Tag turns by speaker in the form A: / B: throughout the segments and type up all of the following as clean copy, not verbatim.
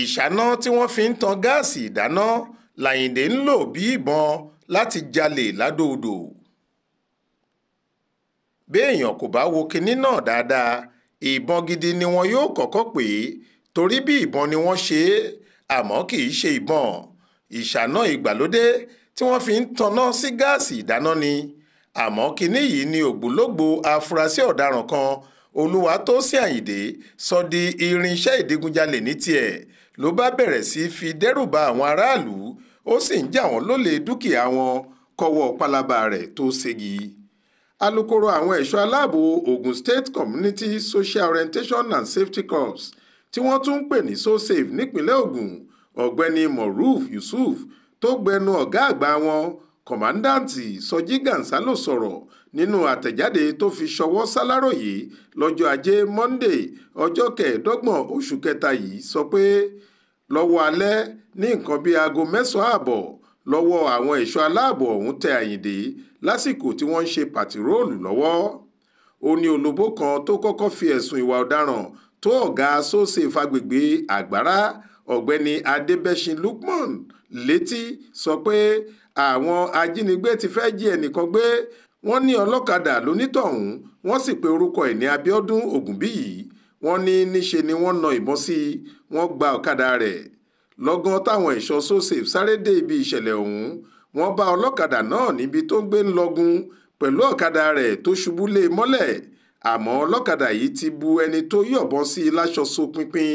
A: Iṣana tí wọ́n fi ń tan gáàsì ìdáná l'Àyìndé ń lò bí ìbọn láti jalè ládòodò. Béèyàn kò bá wo kinní náà dáadáa, ìbọn gidi ni wọn yóò kọ́kọ́ pè é, torí bí ìbọn ni wọ́n ṣe é, àmọ́ kì í ṣe ìbọn. Ìṣáná ìgbàlódé tí wọ́n fi ń tanná sí gáàsì ìdáná ni. Àmọ́ kinní yìí ni ògbólógbòó afurasí ọ̀daràn kan, Olúwatósìn Àyìndé, sọ di irinṣẹ́ ìdigunjalè ní tiẹ̀. Ló bá bẹ̀rẹ̀ sí fi dẹ́rù ba àwọn aráàlú, ó sì ń jà wọ́n lólè dúkìá wọn kọ́wọ́ pálábá rẹ̀ tó ségi. Alukoro àwọn ẹ̀ṣọ́ aláàbò Ogun State Community Social Orientation and Safety Corps tí wọ́n tún ń pè ní So-Safe nípínlẹ̀ Ògùn, Ọ̀gbẹ́ni Moruf Yusuf, tó gbẹnu ọ̀gá àgbà wọn, Kọ̀mándàǹtì Sọjí Gánsálò sọ̀rọ̀ nínú àtẹ̀jáde tó fi ṣọwọ́ s'Aláròyé lọ́jọ́ Ajé Monday ọjọ́ 25 oṣù kẹta yìí, sọ pé lọ́wọ́ alẹ́ ní nǹkan bíi aago 9:30 lọ́wọ́ àwọn ẹ̀ṣọ́ aláàbò ọ̀hún tẹ Àyìndé lásìkò tí wọ́n ń ṣe pàtiróòlù lọ́wọ́. Ó ní olóbó kan tó kọ́kọ́ fi ẹ̀sùn ìwà ọ̀daràn tó ọ̀gá So-Safe agbègbè Àgbárá, Ọ̀gbẹ́ni Adébẹ́sìn Lukman létí, sọ pé àwọn ajínigbé ti fẹ́ jí ẹnìkan gbé. Wọ́n ní ọlọ́kadà lónítọ̀hún, wọ́n sì pe orúkọ ẹ̀ ní Abíọ́dún Ògúnbíyì. Wọ́n ní níṣe ni wọ́n na ìbọn sí i, wọ́n gba ọ̀kadà rẹ̀. Lọ́gán táwọn ẹ̀ṣọ́ So-Safe sáré dé ibi ìṣẹ̀lẹ̀ ọ̀hún, wọ́n bá ọlọ́kadà náà níbi tó ń gbé ń lọgun pẹ̀lú ọ̀kadà rẹ̀ tó ṣubú lé mọ́lẹ̀. Àmọ́ ọlọ́kadà yìí ti bu ẹni tó yọ̀bọ̀n sí i láṣọ so pinpin,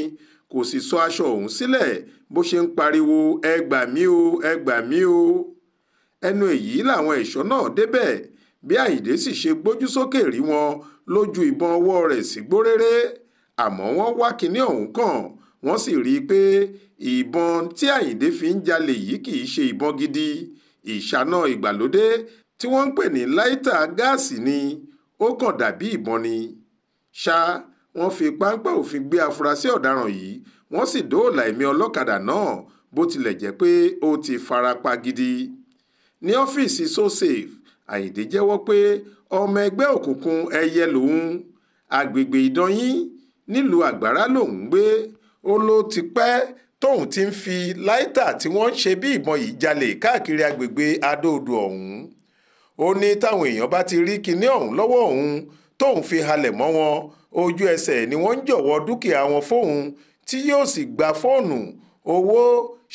A: kò sì sọ aṣọ ọ̀hún sílẹ̀ bó ṣe ń pariwo "ẹ gbà mí o, ẹ gbà mí o". Ẹnu èyí làwọn ẹ̀ṣọ́ náà débẹ̀, bí Àyìndé sì ṣe gbójú sókè rí wọn lójú ìbọn ọwọ́ rẹ̀ sí gbóréré. Àmọ́ wọ́n wá kinní ọ̀hún kàn, wọ́n sì rí i pé ìbọn tí Àyìndé fi ń jalè yìí kì í ṣe ìbọn gidi. Ìṣáná ìgbàlódé tí wọ́n ń pè ní láìtà gáàsì ni, ó kàn dàbí ìbọn ni. Ṣá wọ́n fi páńpẹ́ òfin gbé afurasí ọ̀daràn yìí, wọ́n sì dóòlà ẹ̀mí ọlọ́kadà náà bó tilẹ̀ jẹ́ pé ó ti farapa gidi. Ní ọ́fíìsì So-Safe, Àyìndé jẹ́wọ́ pé ọmọ ẹgbẹ́ òkùnkùn ẹyẹ lòun. Agbègbè Ìdanyín nílùú Àgbárá lòun ń gbé. Ó ló ti pẹ́ tóun ti ń fi láìtà tí wọ́n ń ṣe bí ìbọn yìí jalè káàkiri agbègbè Adó-Odò ọ̀hún. Ó ní táwọn èèyàn bá ti rí kinní ọ̀hún lọ́wọ́ òun tóun fi halẹ̀ mọ́ wọn, ojú ẹsẹ̀ ni wọ́n ń jọ̀wọ́ dúkìá wọn fóun, tí yóò sì gba fóònù, owó,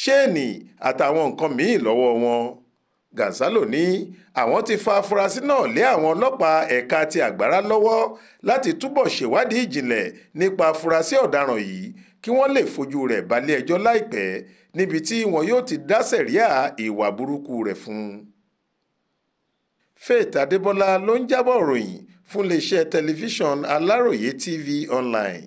A: ṣéènì àtàwọn nǹkan míì lọ́wọ́ wọn. Gánsálò ní àwọn ti fa afurasí náà lé àwọn ọlọ́pàá ẹ̀ka ti Àgbárá lọ́wọ́ láti túbọ̀ ṣèwádìí ìjìnlẹ̀ nípa afurasí ọ̀daràn yìí kí wọ́n lè fojú rẹ̀ balẹ̀ ẹjọ́ láìpẹ́, níbi tí wọn yóò ti dá sẹ̀ríà ìwà burúkú rẹ̀ fún. Faith Adébọ́lá ló ń jábọ̀ ròyìn fún iléeṣẹ́ tẹlifíṣàn Aláròyé TV Online.